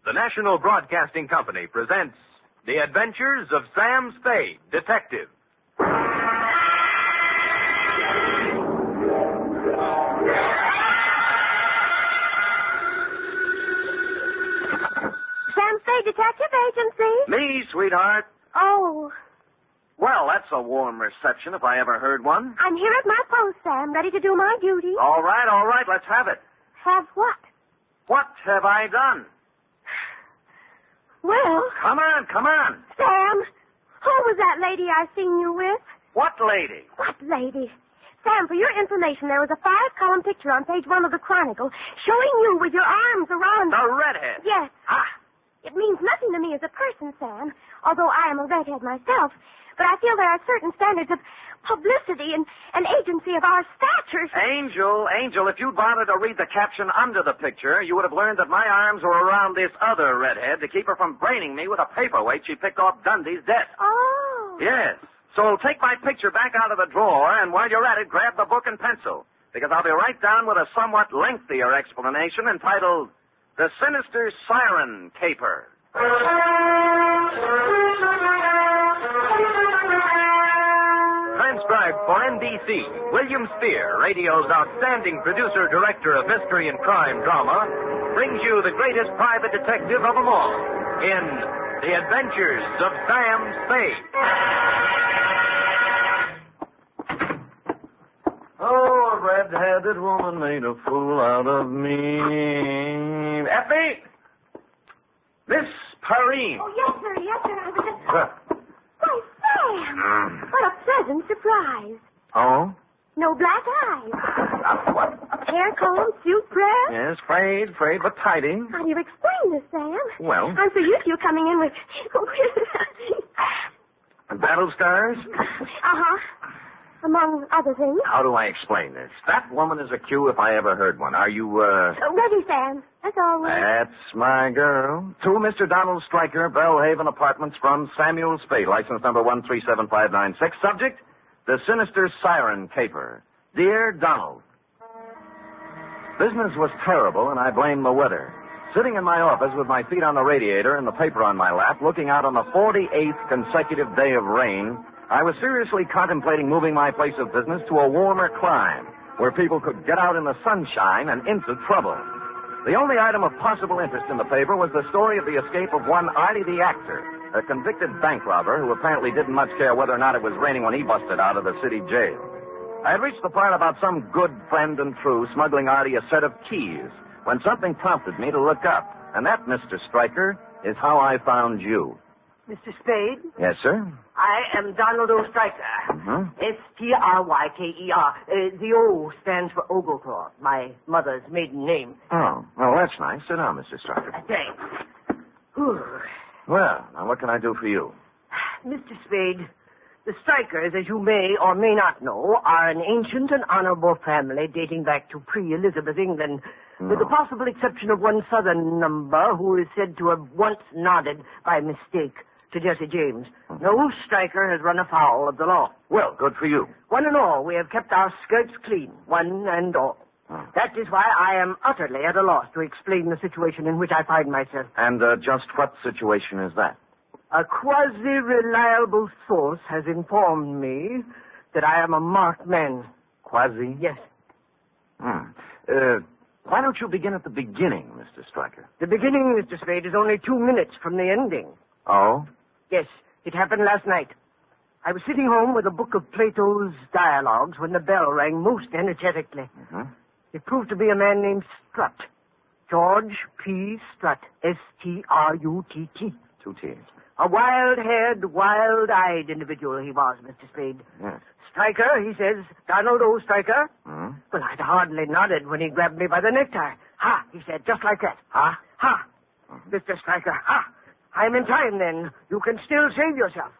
The National Broadcasting Company presents The Adventures of Sam Spade, Detective. Sam Spade Detective Agency? Me, sweetheart. Oh, Well, that's a warm reception if I ever heard one. I'm here at my post, Sam, ready to do my duty. All right, let's have it. Have what? What have I done? Well, Come on. Sam, who was that lady I seen you with? What lady? What lady? Sam, for your information, there was a 5-column picture on page 1 of the Chronicle showing you with your arms around... The redhead. Yes. Ah, It means nothing to me as a person, Sam, although I am a redhead myself. But I feel there are certain standards of publicity and agency of our stature. Angel, if you'd bothered to read the caption under the picture, you would have learned that my arms were around this other redhead to keep her from braining me with a paperweight she picked off Dundee's desk. Oh. Yes. So take my picture back out of the drawer, and while you're at it, grab the book and pencil, because I'll be right down with a somewhat lengthier explanation entitled The Sinister Siren Caper. Transcribed for NBC, William Spear, radio's outstanding producer-director of mystery and crime drama, brings you the greatest private detective of them all in The Adventures of Sam Spade. Oh, a red-headed woman made a fool out of me. Effie! Miss Perrine. Oh, yes, sir. I was just... Why, Sam! What a pleasant surprise. Oh? No black eyes. What? Hair comb, suit press. Yes, frayed, but tidy. How do you explain this, Sam? Well? I'm so used to you coming in with... Battle scars? Uh-huh. Among other things. How do I explain this? That woman is a cue if I ever heard one. Are you, Ready, Sam. That's all right. That's my girl. To Mr. Donald Stryker, Bellhaven Apartments from Samuel Spade, license number 1375596. Subject, The Sinister Siren Caper. Dear Donald, business was terrible, and I blame the weather. Sitting in my office with my feet on the radiator and the paper on my lap, looking out on the 48th consecutive day of rain, I was seriously contemplating moving my place of business to a warmer clime, where people could get out in the sunshine and into trouble. The only item of possible interest in the paper was the story of the escape of one Artie the actor, a convicted bank robber who apparently didn't much care whether or not it was raining when he busted out of the city jail. I had reached the part about some good friend and true smuggling Artie a set of keys when something prompted me to look up. And that, Mr. Stryker, is how I found you. Mr. Spade, Yes, sir? I am Donald O. Stryker. Mm-hmm. Stryker. The O stands for Ogleclaw, my mother's maiden name. Oh, well, that's nice. Sit down, Mr. Stryker. Thanks. Whew. Well, now what can I do for you? Mr. Spade, the Strykers, as you may or may not know, are an ancient and honorable family dating back to pre-Elizabeth England, with the possible exception of one southern number who is said to have once nodded by mistake to Jesse James. No Stryker has run afoul of the law. Well, good for you. One and all, we have kept our skirts clean, one and all. That is why I am utterly at a loss to explain the situation in which I find myself. And just what situation is that? A quasi-reliable source has informed me that I am a marked man. Quasi? Yes. Why don't you begin at the beginning, Mr. Stryker? The beginning, Mr. Spade, is only 2 minutes from the ending. Oh? Yes, it happened last night. I was sitting home with a book of Plato's dialogues when the bell rang most energetically. Mm-hmm. It proved to be a man named Strutt. George P. Strutt. S-T-R-U-T-T. 2 T's. A wild-haired, wild-eyed individual he was, Mr. Spade. Yes. Stryker, he says. Donald O. Stryker. Hmm? Well, I'd hardly nodded when he grabbed me by the necktie. Ha, he said, just like that. Ha, ha. Mr. Stryker, ha. I'm in time, then. You can still save yourself.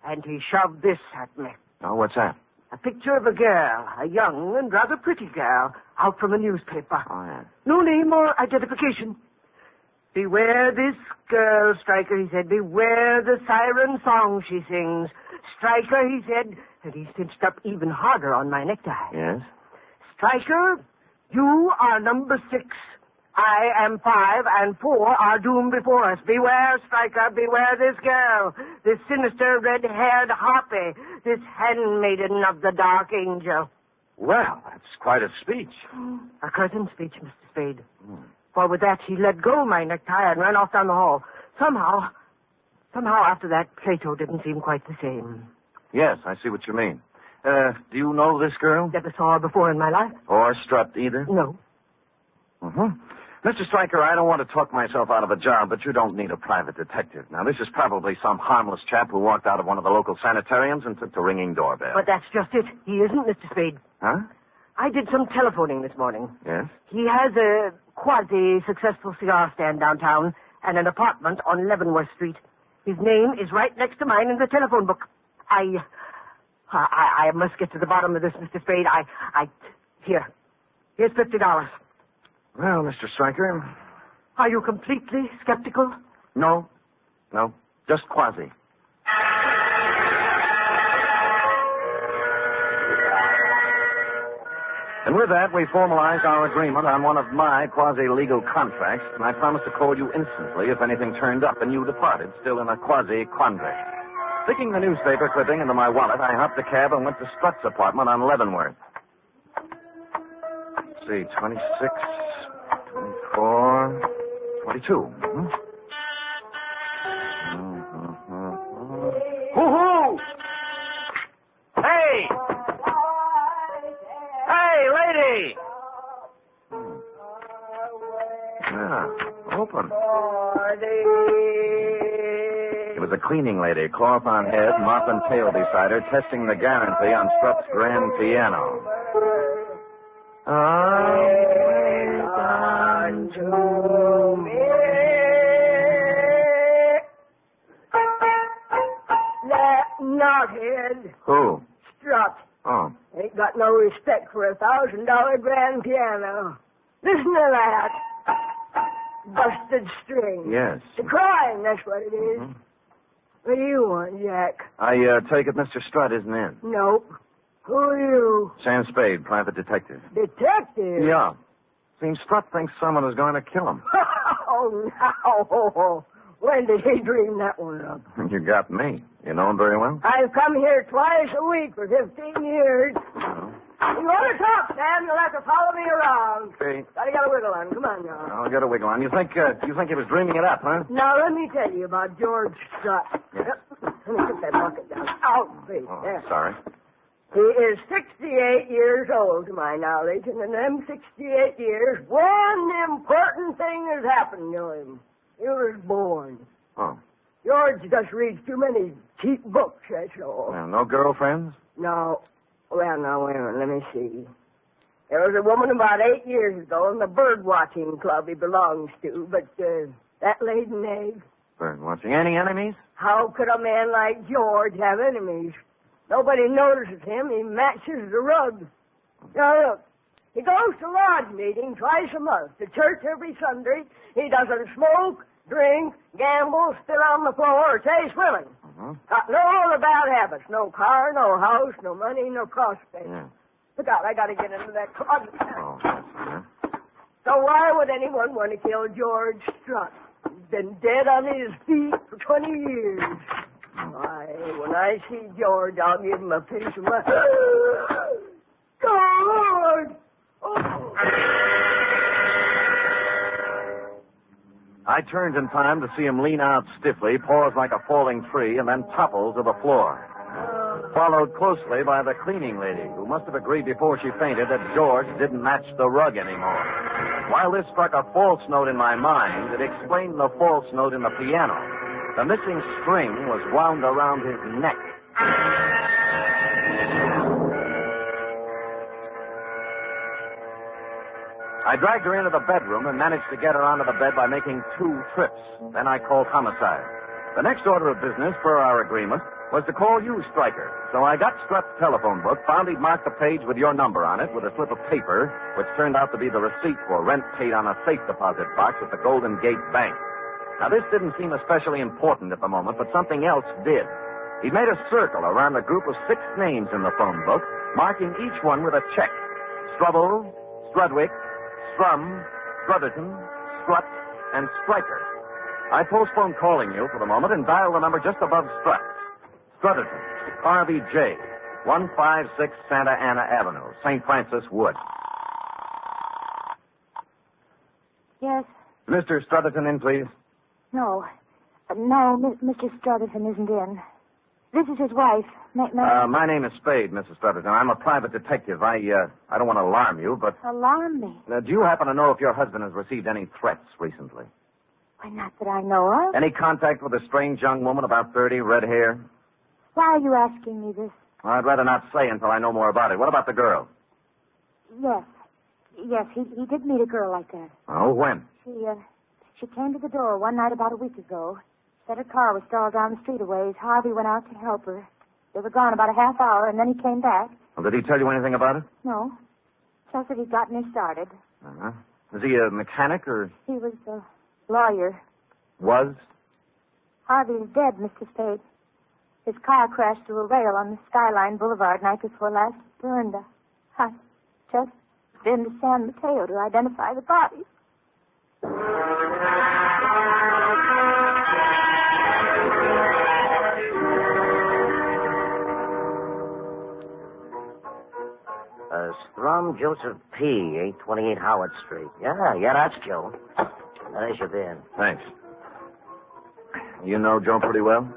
And he shoved this at me. Oh, what's that? A picture of a girl, a young and rather pretty girl, out from a newspaper. Oh, yeah. No name or identification. Beware this girl, Stryker, he said. Beware the siren song she sings. Stryker, he said, and he cinched up even harder on my necktie. Yes? Stryker, you are number 6. I am 5, and 4 are doomed before us. Beware, Stryker, beware this girl, this sinister red-haired harpy, this handmaiden of the Dark Angel. Well, that's quite a speech. A curtain speech, Mr. Spade. For with that, he let go my necktie and ran off down the hall. Somehow after that, Plato didn't seem quite the same. Yes, I see what you mean. Do you know this girl? Never saw her before in my life. Or Strutt either? No. Mr. Stryker, I don't want to talk myself out of a job, but you don't need a private detective. Now, this is probably some harmless chap who walked out of one of the local sanitariums and took the ringing doorbell. But that's just it. He isn't, Mr. Spade. Huh? I did some telephoning this morning. Yes? He has a quasi-successful cigar stand downtown and an apartment on Leavenworth Street. His name is right next to mine in the telephone book. I must get to the bottom of this, Mr. Spade. Here's $50. Well, Mr. Stryker... Are you completely skeptical? No, just quasi. And with that, we formalized our agreement on one of my quasi-legal contracts, and I promised to call you instantly if anything turned up, and you departed, still in a quasi-quandary. Sticking the newspaper clipping into my wallet, I hopped a cab and went to Strutt's apartment on Leavenworth. Let's see, 26, 24, 22. Hoo-hoo! Hey! Hey, lady! Yeah, open. It was a cleaning lady, cloth on head, mop and tail beside her, testing the guarantee on Strutt's grand piano. That knothead. Who? Strutt. Oh. Ain't got no respect for a $1,000 grand piano. Listen to that. Busted string. Yes. The crying, that's what it is. What do you want, Jack? I take it Mr. Strutt isn't in. Nope. Who are you? Sam Spade, private detective. Detective? Yeah. Seems Strutt thinks someone is going to kill him. Oh, no. When did he dream that one up? You got me. You know him very well? I've come here twice a week for 15 years. Oh. You want to talk, Sam, you'll have to follow me around. Okay. Gotta get a wiggle on. Come on, now. I'll get a wiggle on. You think he was dreaming it up, huh? Now, let me tell you about George Strutt. Yes. Let me put that bucket down. Out, please. Oh, There. sorry. He is 68 years old, to my knowledge, and in them 68 years, one important thing has happened to him. He was born. Oh. George just reads too many cheap books, that's all. Well, no girlfriends? No. Well, now, wait a minute. Let me see. There was a woman about 8 years ago in the bird-watching club he belongs to, but that laid an egg. Bird watching. Any enemies? How could a man like George have enemies? Nobody notices him. He matches the rug. Now, look. He goes to lodge meeting twice a month, to church every Sunday. He doesn't smoke, drink, gamble, spit on the floor, or chase women. Got no other bad habits. No car, no house, no money, no prospects. Yeah. Look out, I gotta get into that closet. Oh, that's yeah. So why would anyone want to kill George Strutt? He's been dead on his feet for 20 years. Why, when I see George, I'll give him a piece of my... George! Oh. I turned in time to see him lean out stiffly, pause like a falling tree, and then topple to the floor. Followed closely by the cleaning lady, who must have agreed before she fainted that George didn't match the rug anymore. While this struck a false note in my mind, it explained the false note in the piano. The missing string was wound around his neck. I dragged her into the bedroom and managed to get her onto the bed by making 2 trips. Then I called homicide. The next order of business, per our agreement, was to call you, Stryker. So I got Strutt's telephone book, found he'd marked the page with your number on it with a slip of paper, which turned out to be the receipt for rent paid on a safe deposit box at the Golden Gate Bank. Now, this didn't seem especially important at the moment, but something else did. He made a circle around a group of 6 names in the phone book, marking each one with a check. Strubble, Strudwick, Strum, Strutherton, Strut, and Stryker. I postpone calling you for the moment and dial the number just above Strut. Strutherton, RVJ, 156 Santa Ana Avenue, St. Francis Wood. Yes. Mr. Strutherton in, please. No. No, Mr. Strutherton isn't in. This is his wife. My name is Spade, Mrs. Strutherton. I'm a private detective. I don't want to alarm you, but... Alarm me? Do you happen to know if your husband has received any threats recently? Why, not that I know of. Any contact with a strange young woman about 30, red hair? Why are you asking me this? I'd rather not say until I know more about it. What about the girl? Yes. Yes, he did meet a girl like that. Oh, when? She came to the door one night about a week ago. Said her car was stalled down the street a ways. Harvey went out to help her. They were gone about a half hour, and then he came back. Well, did he tell you anything about it? No. Just that he'd gotten her started. Uh-huh. Was he a mechanic or... He was a lawyer. Was? Harvey's dead, Mr. Spade. His car crashed through a rail on the Skyline Boulevard night before last. Burned. I just been to San Mateo to identify the body. Strum Joseph P., 828 Howard Street. Yeah, that's Joe. There's your bid. Thanks. You know Joe pretty well?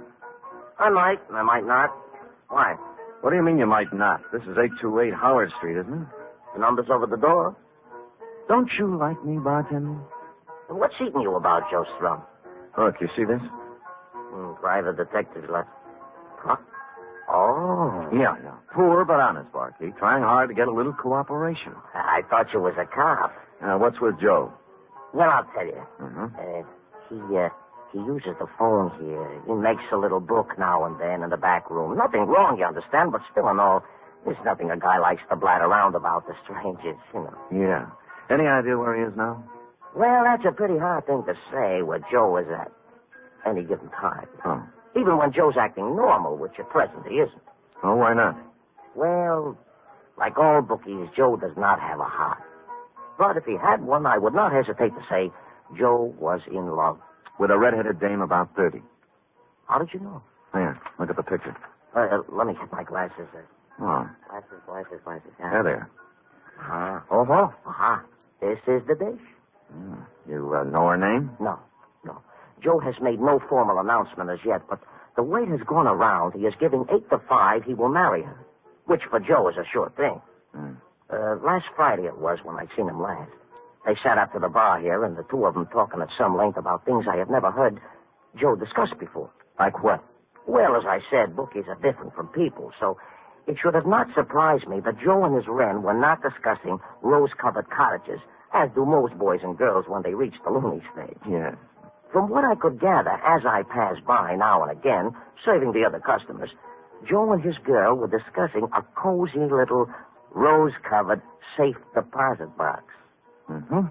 I might not. Why? What do you mean you might not? This is 828 Howard Street, isn't it? The number's over the door. Don't you like me, bartender? What's eating you about, Joe Strum? Look, you see this? Private detectives left. Huh? Oh. Yeah. Poor but honest, barkeep. Trying hard to get a little cooperation. I thought you was a cop. What's with Joe? Well, I'll tell you. Mm-hmm. He uses the phone here. He makes a little book now and then in the back room. Nothing wrong, you understand, but still and all, there's nothing a guy likes to blat around about to strangers, you know. Yeah. Any idea where he is now? Well, that's a pretty hard thing to say where Joe is at any given time. Oh. Even when Joe's acting normal, which at present he isn't. Oh, why not? Well, like all bookies, Joe does not have a heart. But if he had one, I would not hesitate to say Joe was in love. With a red-headed dame about 30. How did you know? There, look at the picture. Let me get my glasses. Oh. Glasses. Yeah, there. Uh-huh. This is the dish. You know her name? No. Joe has made no formal announcement as yet, but the word has gone around he is giving 8 to 5 he will marry her, which for Joe is a sure thing. Last Friday it was when I seen him last. They sat up to the bar here, and the two of them talking at some length about things I had never heard Joe discuss before. Like what? Well, as I said, bookies are different from people, so it should have not surprised me that Joe and his wren were not discussing rose-covered cottages, as do most boys and girls when they reach the loony stage. Yeah. From what I could gather as I passed by now and again, serving the other customers, Joe and his girl were discussing a cozy little rose-covered safe deposit box. Mm-hmm.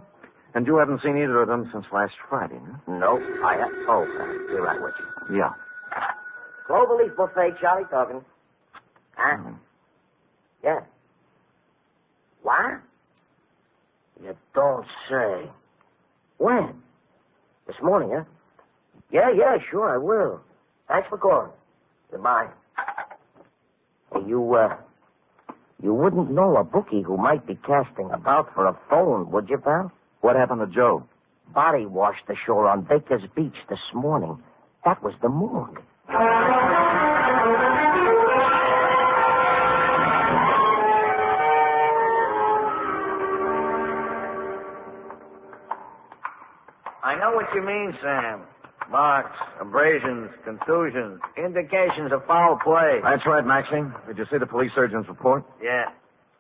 And you haven't seen either of them since last Friday, huh? No, I have. Oh, you're right with you. Yeah. Cloverleaf buffet, Charlie talking. Huh? Yeah. What? You don't say. When? This morning, huh? Yeah, sure, I will. Thanks for calling. Goodbye. Hey, you wouldn't know a bookie who might be casting about for a phone, would you, pal? What happened to Joe? Body washed ashore on Baker's Beach this morning. That was the morgue. I know what you mean, Sam. Marks, abrasions, contusions, indications of foul play. That's right, Maxine. Did you see the police surgeon's report? Yeah.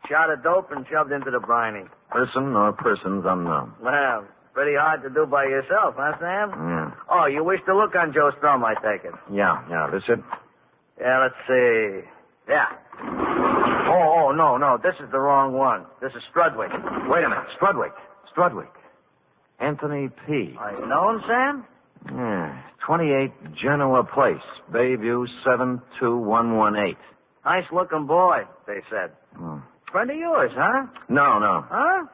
Shot of dope and shoved into the briny. Person or persons unknown. Well, pretty hard to do by yourself, huh, Sam? Yeah. Oh, you wish to look on Joe Strum, I take it. Yeah. This it? Yeah, let's see. Yeah. Oh, no. This is the wrong one. This is Strudwick. Wait a minute. Strudwick. Anthony P. Are you know him, Sam? Yeah. 28 Genoa Place, Bayview 72118. Nice-looking boy, they said. Friend of yours, huh? No. Huh?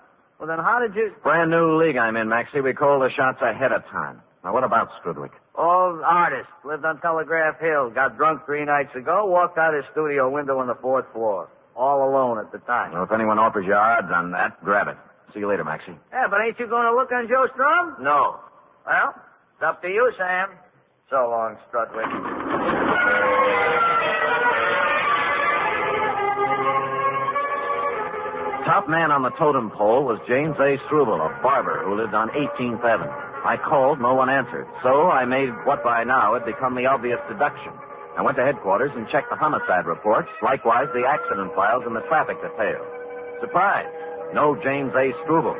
Well, then how did you... Brand new league I'm in, Maxie. We call the shots ahead of time. Now, what about Strudwick? Old artist. Lived on Telegraph Hill. Got drunk 3 nights ago. Walked out his studio window on the 4th floor. All alone at the time. Well, if anyone offers you odds on that, grab it. See you later, Maxie. Yeah, but ain't you going to look on Joe Strum? No. Well, it's up to you, Sam. So long, Strudwick. Top man on the totem pole was James A. Struble, a barber who lived on 18th Avenue. I called, no one answered. So I made what by now had become the obvious deduction. I went to headquarters and checked the homicide reports, likewise the accident files and the traffic details. Surprise! No James A. Struble.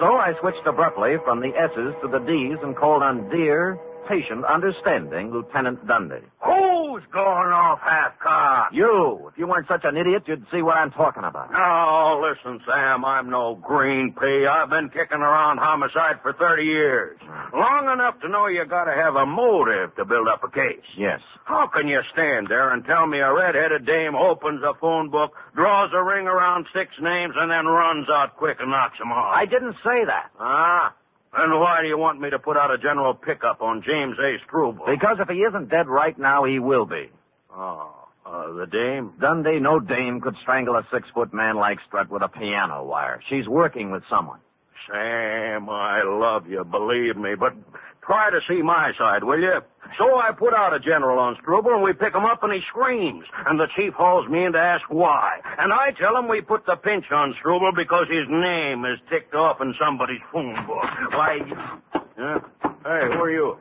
So I switched abruptly from the S's to the D's and called on dear, patient, understanding Lieutenant Dundee. Who's going off half-cocked? You! If you weren't such an idiot, you'd see what I'm talking about. Oh, listen, Sam, I'm no green pea. I've been kicking around homicide for 30 years. Long enough to know you gotta have a motive to build up a case. Yes. How can you stand there and tell me a red-headed dame opens a phone book, draws a ring around 6 names, and then runs out quick and knocks them off? I didn't say that. Ah? Then why do you want me to put out a general pickup on James A. Struble? Because if he isn't dead right now, he will be. Oh, the dame? Dundee, no dame could strangle a 6-foot man like Strut with a piano wire. She's working with someone. Sam, I love you, believe me, but try to see my side, will you? So I put out a general on Struble, and we pick him up, and he screams. And the chief hauls me in to ask why. And I tell him we put the pinch on Struble because his name is ticked off in somebody's phone book. Why... Hey, who are you?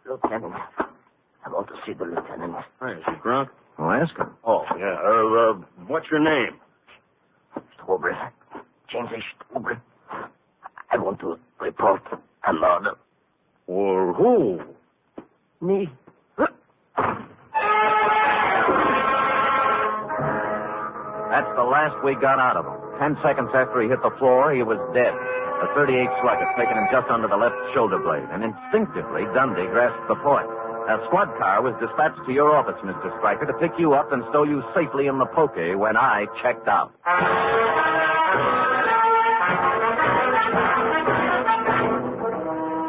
Lieutenant. I want to see the lieutenant. Hey, is he drunk? Well, ask him. Oh, yeah. What's your name? Struble. James A. Struble. I want to report a murder. Or who? Me. That's the last we got out of him. 10 seconds after he hit the floor, he was dead. A .38 slug had taken him just under the left shoulder blade, and instinctively, Dundee grasped the point. A squad car was dispatched to your office, Mr. Stryker, to pick you up and stow you safely in the poke when I checked out.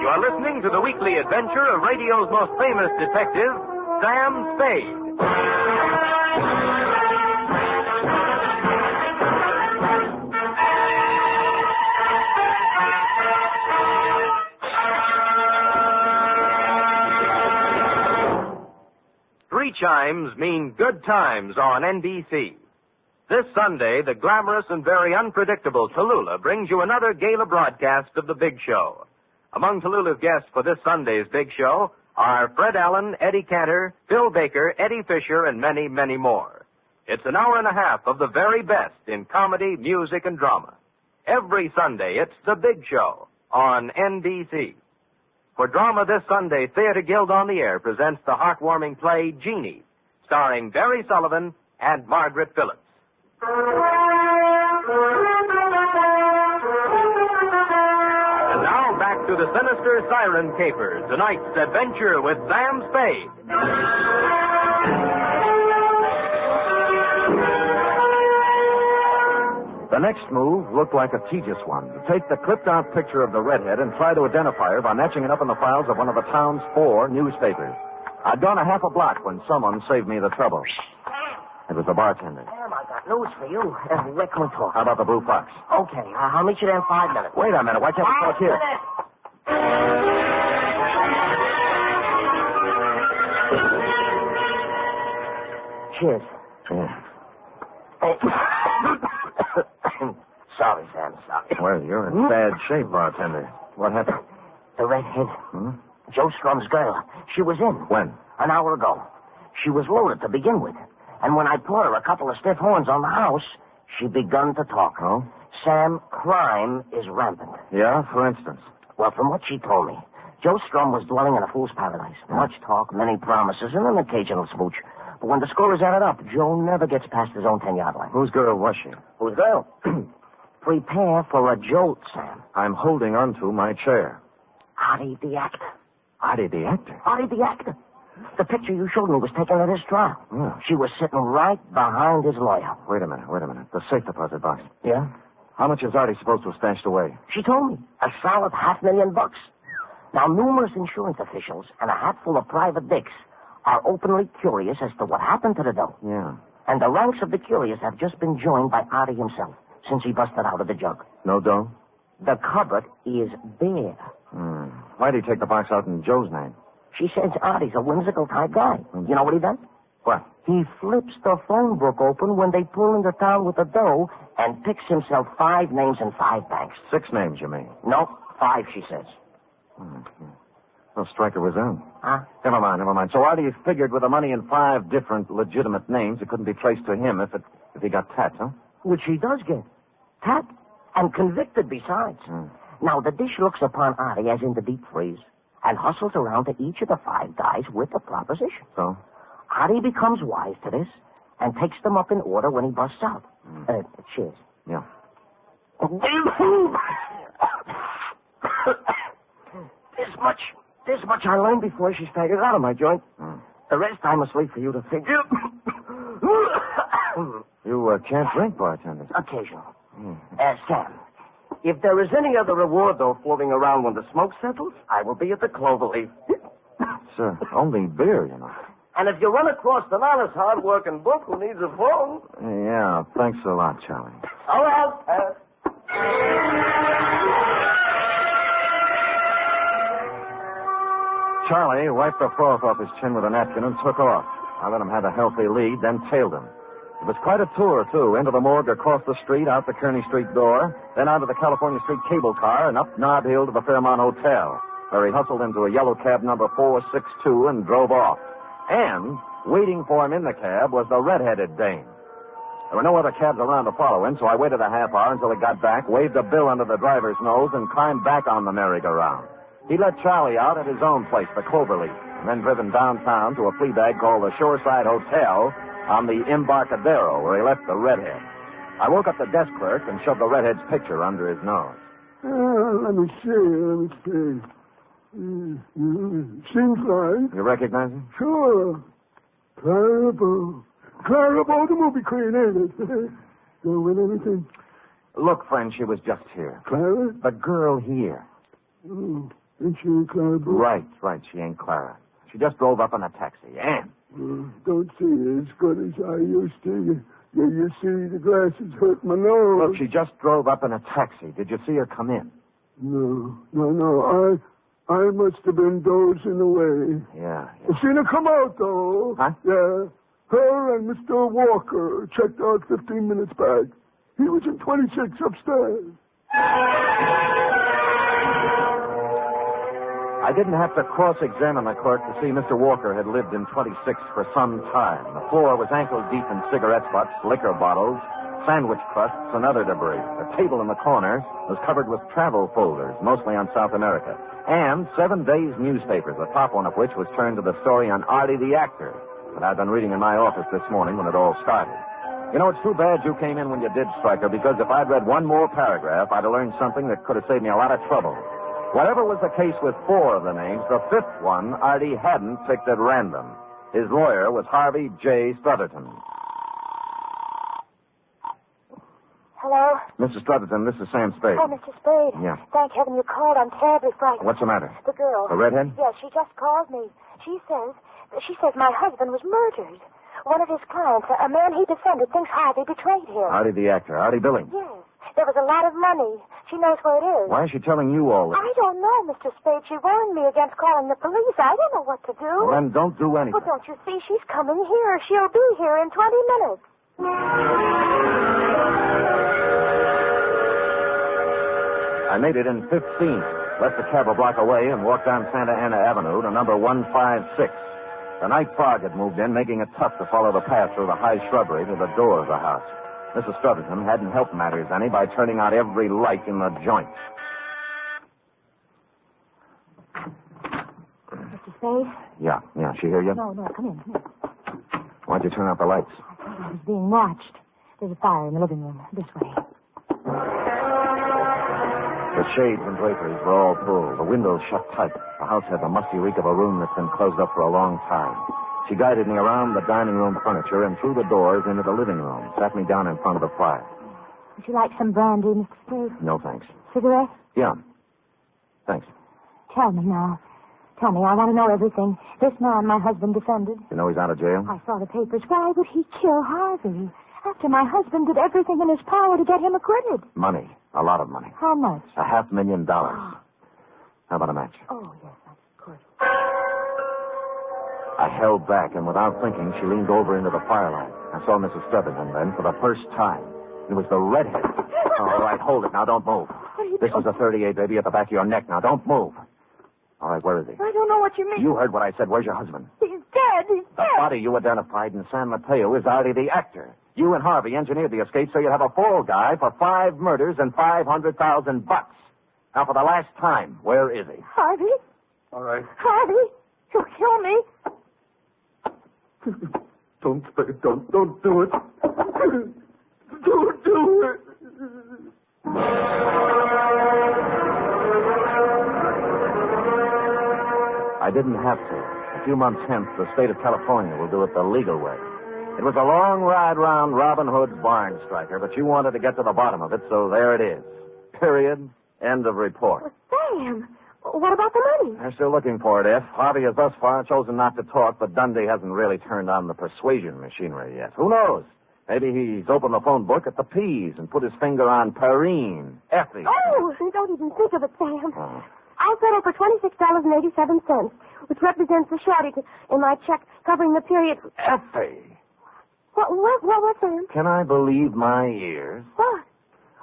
You are listening to the weekly adventure of radio's most famous detective, Sam Spade. Three chimes mean good times on NBC. This Sunday, the glamorous and very unpredictable Tallulah brings you another gala broadcast of The Big Show. Among Tallulah's guests for this Sunday's Big Show are Fred Allen, Eddie Cantor, Phil Baker, Eddie Fisher, and many, many more. It's an hour and a half of the very best in comedy, music, and drama. Every Sunday, it's The Big Show on NBC. For drama this Sunday, Theater Guild on the Air presents the heartwarming play Jeannie, starring Barry Sullivan and Margaret Phillips. And now back to the sinister Siren Caper, tonight's adventure with Sam Spade. The next move looked like a tedious one. Take the clipped-out picture of the redhead and try to identify her by matching it up in the files of one of the town's 4 newspapers. I'd gone a half a block when someone saved me the trouble. It was the bartender. Sam, I got news for you. Where can we talk? How about the Blue Fox? Okay, I'll meet you there in 5 minutes. Wait a minute. Why can't we talk here? Cheers. Yeah. Sorry, Sam, sorry. Well, you're in bad shape, bartender. What happened? The redhead. Joe Strum's girl. She was in. When? An hour ago. She was loaded to begin with. And when I poured her a couple of stiff horns on the house, she begun to talk. Oh? Sam, crime is rampant. Yeah, for instance. Well, from what she told me, Joe Strum was dwelling in a fool's paradise. Much talk, many promises, and an occasional smooch. But when the score is added up, Joe never gets past his own 10-yard line. Whose girl was she? Whose girl? Prepare for a jolt, Sam. I'm holding onto my chair. Artie the actor. Artie the actor? Artie the actor. The picture you showed me was taken at his trial. Yeah. She was sitting right behind his lawyer. Wait a minute. The safe deposit box. Yeah? How much is Artie supposed to have stashed away? She told me. A solid $500,000. Now, numerous insurance officials and a hatful of private dicks are openly curious as to what happened to the dough. Yeah. And the ranks of the curious have just been joined by Artie himself since he busted out of the jug. No dough? The cupboard is bare. Why'd he take the box out in Joe's name? She says Artie's a whimsical type guy. You know what he does? What? He flips the phone book open when they pull into town with the dough and picks himself 5 names and 5 banks. 6 names, you mean? No, 5, she says. Well, Stryker was in. Huh? Never mind. So Artie figured with the money in 5 different legitimate names, it couldn't be traced to him if he got tapped, huh? Which he does get. Tapped and convicted besides. Now, the dish looks upon Artie as in the deep freeze and hustles around to each of the 5 guys with a proposition. So? Artie becomes wise to this and takes them up in order when he busts out. Cheers. Yeah. This much I learned before she staggered out of my joint. The rest I must leave for you to figure. You can't drink, bartender. Occasional. Sam, if there is any other reward, though, floating around when the smoke settles, I will be at the Cloverleaf. Sir, only beer, you know. And if you run across an honest, hard-working book who needs a phone... Yeah, thanks a lot, Charlie. All right, Charlie wiped the froth off his chin with a napkin and took off. I let him have a healthy lead, then tailed him. It was quite a tour, too. Into the morgue, across the street, out the Kearney Street door, then out of the California Street cable car, and up Nob Hill to the Fairmont Hotel, where he hustled into a yellow cab number 462 and drove off. And waiting for him in the cab was the red-headed dame. There were no other cabs around to follow him, so I waited a half hour until he got back, waved a bill under the driver's nose, and climbed back on the merry-go-round. He let Charlie out at his own place, the Cloverleaf, and then driven downtown to a flea bag called the Shoreside Hotel on the Embarcadero, where he left the redhead. I woke up the desk clerk and shoved the redhead's picture under his nose. Let me see. Seems like... You recognize him? Sure. Clara Bow, the movie queen, ain't it? Don't win anything. Look, friend, she was just here. Clara? The girl here. Oh, ain't she Clara Bow? Right. She ain't Clara. She just drove up in a taxi. Ann. Don't see her as good as I used to. You see, the glasses hurt my nose. Look, she just drove up in a taxi. Did you see her come in? No. I must have been dozing away. Yeah. I seen her come out, though. Huh? Yeah. Her and Mr. Walker checked out 15 minutes back. He was in 26 upstairs. I didn't have to cross-examine the clerk to see Mr. Walker had lived in 26 for some time. The floor was ankle-deep in cigarette butts, liquor bottles, sandwich crusts, and other debris. The table in the corner was covered with travel folders, mostly on South America, and 7 days' newspapers, the top one of which was turned to the story on Artie the actor that I'd been reading in my office this morning when it all started. You know, it's too bad you came in when you did, Stryker, because if I'd read one more paragraph, I'd have learned something that could have saved me a lot of trouble. Whatever was the case with 4 of the names, the 5th one Artie hadn't picked at random. His lawyer was Harvey J. Strutherton. Hello? Mrs. Strutherton, this is Sam Spade. Oh, Mr. Spade. Yeah. Thank heaven you called. I'm terribly frightened. What's the matter? The girl. The redhead? Yes, she just called me. She says my husband was murdered. One of his clients, a man he defended, thinks Harvey betrayed him. Artie the actor. Artie Billings. Yes. There was a lot of money. She knows where it is. Why is she telling you all this? I don't know, Mr. Spade. She warned me against calling the police. I don't know what to do. Well, then don't do anything. Well, don't you see? She's coming here. She'll be here in 20 minutes. I made it in 15th, left the cab a block away, and walked down Santa Ana Avenue to number 156. The night fog had moved in, making it tough to follow the path through the high shrubbery to the door of the house. Mrs. Strutherton hadn't helped matters any by turning out every light in the joint. Mr. Spade? Yeah. She hear you? No, come in. Why'd you turn out the lights? I thought I was being watched. There's a fire in the living room. This way. The shades and draperies were all pulled. The windows shut tight. The house had the musty reek of a room that's been closed up for a long time. She guided me around the dining room furniture and through the doors into the living room, sat me down in front of the fire. Would you like some brandy, Mr. Spade? No, thanks. Cigarette? Yeah. Thanks. Tell me now. Tell me, I want to know everything. This man my husband defended. You know he's out of jail? I saw the papers. Why would he kill Harvey? After my husband did everything in his power to get him acquitted. Money. A lot of money. How much? $500,000. How about a match? Oh, yes, of course. I held back, and without thinking, she leaned over into the firelight. I saw Mrs. Stevenson then for the first time. It was the redhead. All right, hold it. Now, don't move. This was a 38, baby, at the back of your neck. Now, don't move. All right, where is he? I don't know what you mean. You heard what I said. Where's your husband? He's dead. He's The dead. body you identified in San Mateo is Artie the actor. You and Harvey engineered the escape so you'd have a fall guy for 5 murders and $500,000. Now, for the last time, where is he? Harvey? All right. Harvey? You'll kill me. Don't do it. Don't do it. I didn't have to. A few months hence, the state of California will do it the legal way. It was a long ride round Robin Hood's barn, Stryker, but you wanted to get to the bottom of it, so there it is. Period. End of report. Sam, what about the money? They're still looking for it, F. Harvey has thus far chosen not to talk, but Dundee hasn't really turned on the persuasion machinery yet. Who knows? Maybe he's opened the phone book at the P's and put his finger on Perrine, Effie. Oh, don't even think of it, Sam. Oh. I'll settle for $26.87, which represents the shortage in my check covering the period. Effie! What, Sam? Can I believe my ears? What?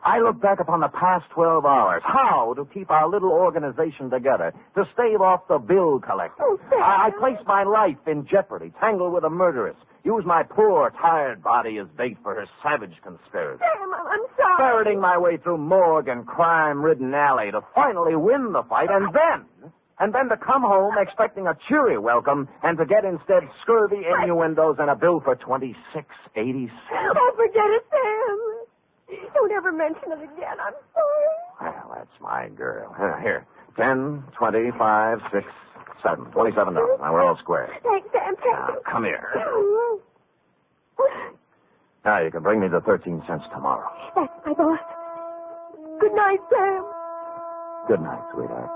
I look back upon the past 12 hours. How to keep our little organization together, to stave off the bill collector. Oh, Sam. I placed my life in jeopardy, tangled with a murderess, used my poor, tired body as bait for her savage conspiracy. Sam, I'm sorry. Ferreting my way through morgue and crime-ridden alley to finally win the fight, and then to come home expecting a cheery welcome, and to get instead scurvy innuendos and a bill for $26.87. Don't forget it, Sam. Don't ever mention it again. I'm sorry. Well, that's my girl. Here, 10, 20, 5, 6, 7. $27. Now, we're all square. Thanks, Sam. Now, come here. Now, you can bring me the 13 cents tomorrow. That's my boss. Good night, Sam. Good night, sweetheart.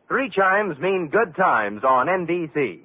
Three chimes mean good times on NBC.